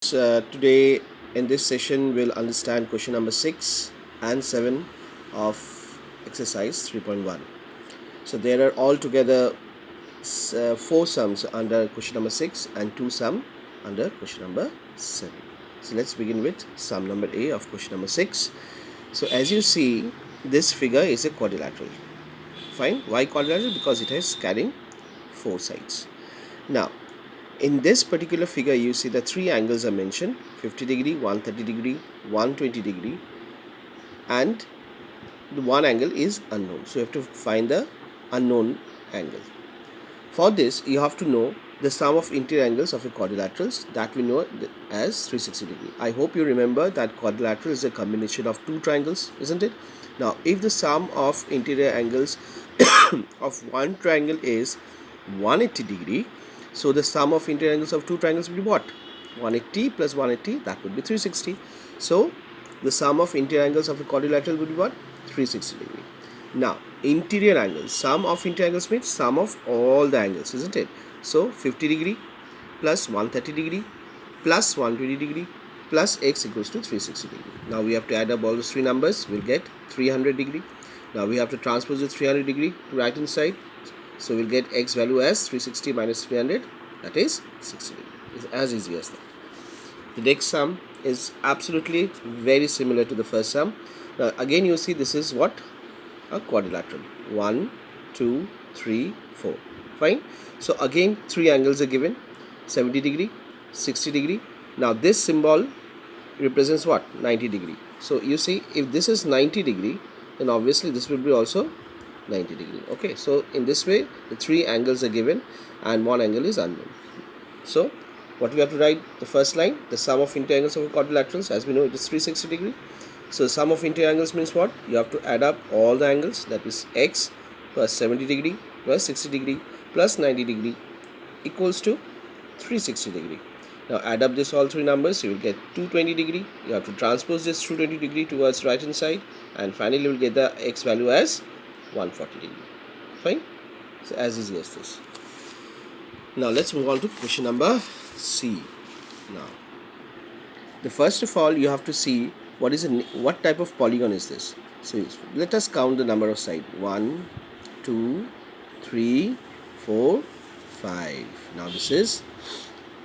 Today in this session we'll understand question number 6 and 7 of exercise 3.1. So there are altogether four sums under question number 6 and two sum under question number 7. So let's begin with sum number A of question number 6. So as you see, this figure is a quadrilateral. Fine. Why quadrilateral? Because it is carrying four sides. Now in this particular figure, you see the three angles are mentioned: 50 degree, 130 degree, 120 degree, and the one angle is unknown. So you have to find the unknown angle. For this, you have to know the sum of interior angles of a quadrilaterals that we know as 360 degree. I hope you remember that quadrilateral is a combination of two triangles, isn't it? Now, if the sum of interior angles of one triangle is 180 degree, so the sum of interior angles of two triangles will be what? 180 plus 180, that would be 360. So the sum of interior angles of a quadrilateral would be what? 360 degree. Now interior angles, sum of interior angles means sum of all the angles, isn't it? So 50 degree plus 130 degree plus 120 degree plus x equals to 360 degree. Now we have to add up all those three numbers, we'll get 300 degree. Now we have to transpose the 300 degree to right hand side. So we'll get x value as 360 minus 300, that is 60 degree. It's as easy as that. The next sum is absolutely very similar to the first sum. Now again you see this is what? A quadrilateral. 1, 2, 3, 4. Fine. So again three angles are given: 70 degree, 60 degree. Now this symbol represents what? 90 degree. So you see, if this is 90 degree, then obviously this will be also 90 degree. Okay, so in this way the three angles are given and one angle is unknown. So what we have to write? The first line, the sum of interior angles of quadrilaterals, as we know it is 360 degree. So sum of interior angles means what? You have to add up all the angles, that is x plus 70 degree plus 60 degree plus 90 degree equals to 360 degree. Now add up this all three numbers, you will get 220 degree. You have to transpose this 220 degree towards right hand side, and finally you will get the x value as 140 degree. Fine. So as easy as this. Now let's move on to question number C. Now the first of all you have to see what type of polygon is this. So let us count the number of sides: 1, 2, 3, 4, 5. Now this is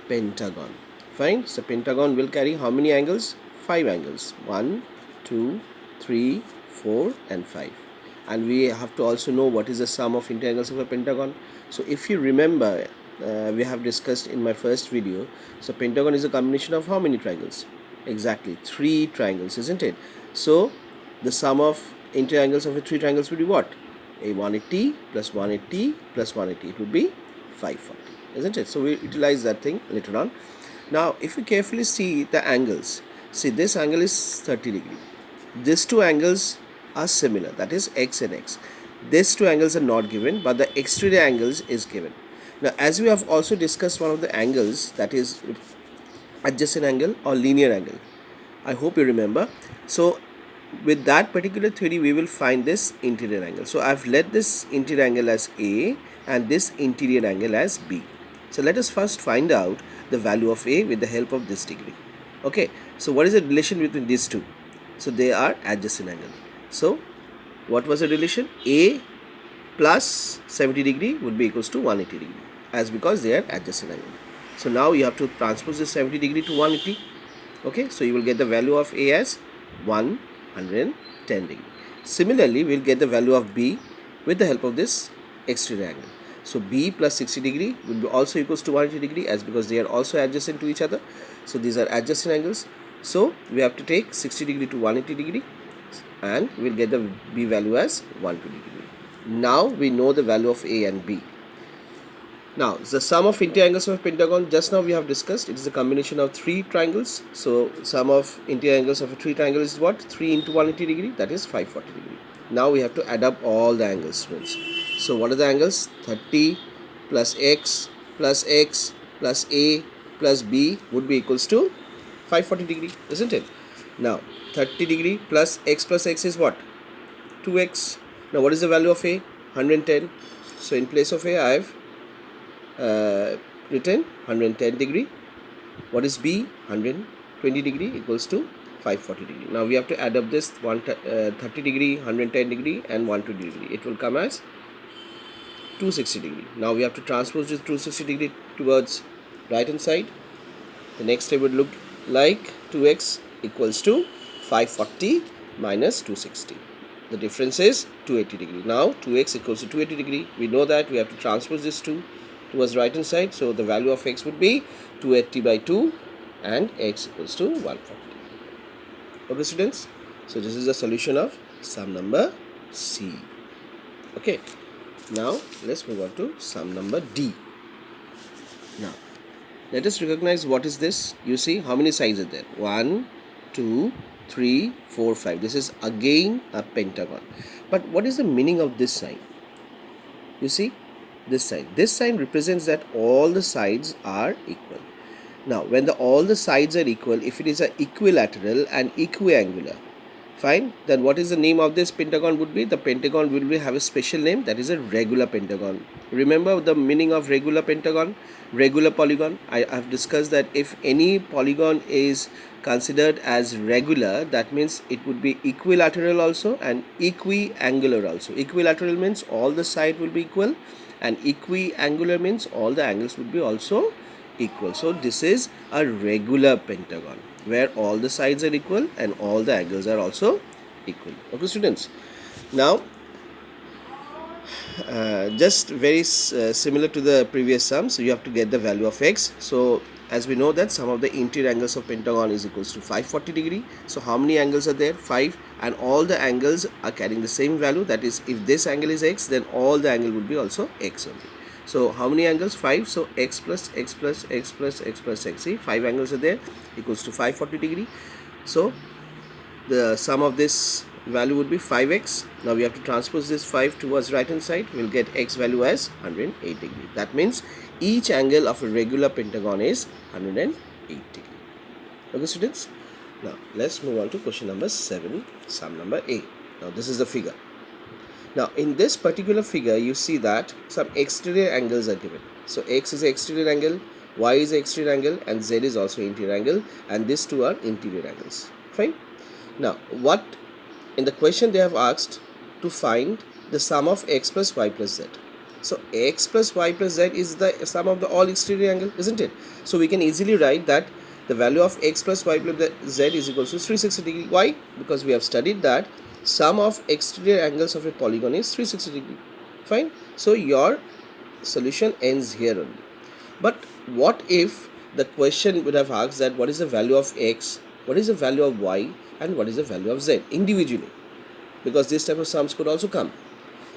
pentagon. Fine. So pentagon will carry how many angles? 5 angles. 1, 2, 3, 4 and 5. And we have to also know what is the sum of interior angles of a pentagon. So if you remember, we have discussed in my first video, so pentagon is a combination of how many triangles? Exactly 3 triangles, isn't it? So the sum of interior angles of a 3 triangles would be what? A 180 plus 180 plus 180, it would be 540, isn't it? So we utilize that thing later on. Now if you carefully see the angles, see this angle is 30 degree. These two angles are similar, that is x and x. These two angles are not given, but the exterior angles is given. Now as we have also discussed one of the angles, that is adjacent angle or linear angle. I hope you remember. So with that particular theory we will find this interior angle. So I've let this interior angle as A and this interior angle as B. So let us first find out the value of A with the help of this degree. Okay, so what is the relation between these two? So they are adjacent angle. So what was the relation? A plus 70 degree would be equals to 180 degree, as because they are adjacent angle. So now you have to transpose this 70 degree to 180. Okay, so you will get the value of A as 110 degree. Similarly, we will get the value of B with the help of this exterior angle. So B plus 60 degree will be also equals to 180 degree, as because they are also adjacent to each other. So these are adjacent angles. So we have to take 60 degree to 180 degree and we will get the B value as 120 degree. Now we know the value of A and B. Now the sum of interior angles of a pentagon, just now we have discussed, it is a combination of 3 triangles. So sum of interior angles of a 3 triangle is what? 3 into 180 degree, that is 540 degree. Now we have to add up all the angles, friends. So what are the angles? 30 plus x plus A plus B would be equals to 540 degree, isn't it? Now 30 degree plus x is what? 2x. Now what is the value of A? 110. So in place of A I have written 110 degree What is B? 120 degree equals to 540 degree. Now we have to add up this 30 degree, 110 degree and 120 degree. It will come as 260 degree. Now we have to transpose this 260 degree towards right hand side. The next step would look like 2x equals to 540 minus 260. The difference is 280 degree. Now 2x equals to 280 degree. We know that we have to transpose this 2 towards right hand side. So the value of x would be 280 by 2 and x equals to 140. Okay students, so this is the solution of sum number C. Okay, now let's move on to sum number D. Now let us recognize what is this. You see how many sides are there? 1, 2, 3, 4, 5. This is again a pentagon. But what is the meaning of this sign? You see this sign. This sign represents that all the sides are equal. Now when all the sides are equal, if it is an equilateral and equiangular, fine, then what is the name of this pentagon would be? The pentagon will have a special name, that is a regular pentagon. Remember the meaning of regular pentagon, regular polygon. I have discussed that if any polygon is considered as regular, that means it would be equilateral also and equiangular also. Equilateral means all the sides will be equal and equiangular means all the angles would be also equal. So this is a regular pentagon where all the sides are equal and all the angles are also equal. Okay students, now just very similar to the previous sum, so you have to get the value of x. So as we know that sum of the interior angles of pentagon is equals to 540 degree. So how many angles are there? 5, and all the angles are carrying the same value, that is if this angle is x, then all the angle would be also x only. So how many angles? 5. So x plus x plus x plus x plus x. See, 5 angles are there, equals to 540 degree. So the sum of this value would be 5x. Now we have to transpose this 5 towards right hand side. We'll get x value as 108 degree. That means each angle of a regular pentagon is 108 degree. Okay students, now let's move on to question number 7, sum number A. Now this is the figure. Now in this particular figure you see that some exterior angles are given. So x is an exterior angle, y is an exterior angle and z is also interior angle, and these two are interior angles. Fine. Now what in the question they have asked to find the sum of x plus y plus z. So x plus y plus z is the sum of the all exterior angle, isn't it? So we can easily write that the value of x plus y plus z is equal to 360 degree. Why? Because we have studied that sum of exterior angles of a polygon is 360 degree. Fine. So your solution ends here only. But what if the question would have asked that what is the value of x, what is the value of y and what is the value of z individually, because this type of sums could also come.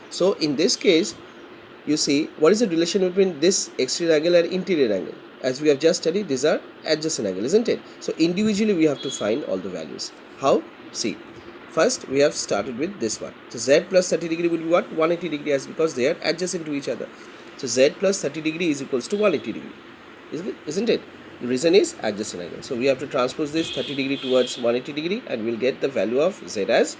So in this case you see what is the relation between this exterior angle and interior angle. As we have just studied, these are adjacent angle, isn't it? So individually we have to find all the values. How? See, first we have started with this one. So z plus 30 degree will be what? 180 degree, as because they are adjacent to each other. So z plus 30 degree is equals to 180 degree, isn't it? The reason is adjacent angle. So we have to transpose this 30 degree towards 180 degree and we'll get the value of z as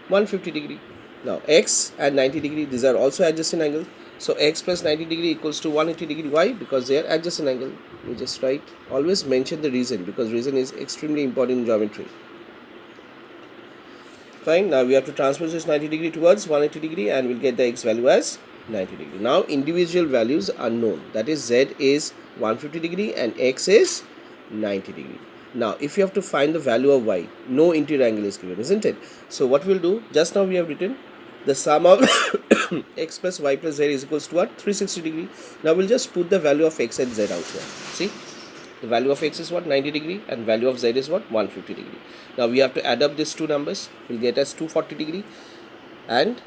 150 degree. Now x and 90 degree, these are also adjacent angle. So x plus 90 degree equals to 180 degree. Why? Because they are adjacent angle. We just write, always mention the reason, because reason is extremely important in geometry. Fine. Now we have to transpose this 90 degree towards 180 degree and we'll get the x value as 90 degree. Now individual values are known, that is z is 150 degree and x is 90 degree. Now if you have to find the value of y, no interior angle is given, isn't it? So what we'll do, just now we have written the sum of x plus y plus z is equals to what? 360 degree. Now we'll just put the value of x and z out here. See, the value of x is what? 90 degree and value of z is what? 150 degree. Now we have to add up these two numbers, we'll get as 240 degree, and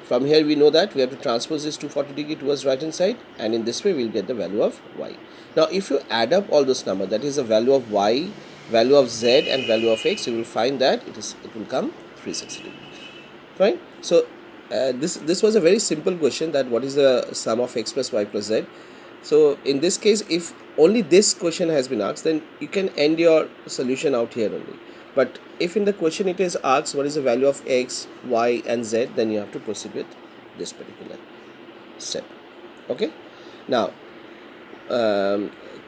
from here we know that we have to transpose this 240 degree towards right hand side, and in this way we'll get the value of y. Now if you add up all those numbers, that is the value of y, value of z and value of x, you will find that it will come 360 degree. Fine. So this was a very simple question, that what is the sum of x plus y plus z. So in this case, if only this question has been asked, then you can end your solution out here only. But if in the question it is asked what is the value of x, y and z, then you have to proceed with this particular step. Okay. Now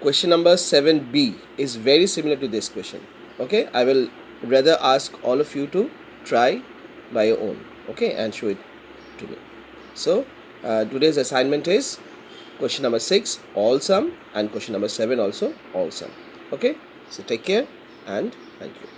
question number 7b is very similar to this question. Okay, I will rather ask all of you to try by your own, okay, and show it to me. So today's assignment is question number 6 all sum and question number 7 also all sum. Okay, so take care and thank you.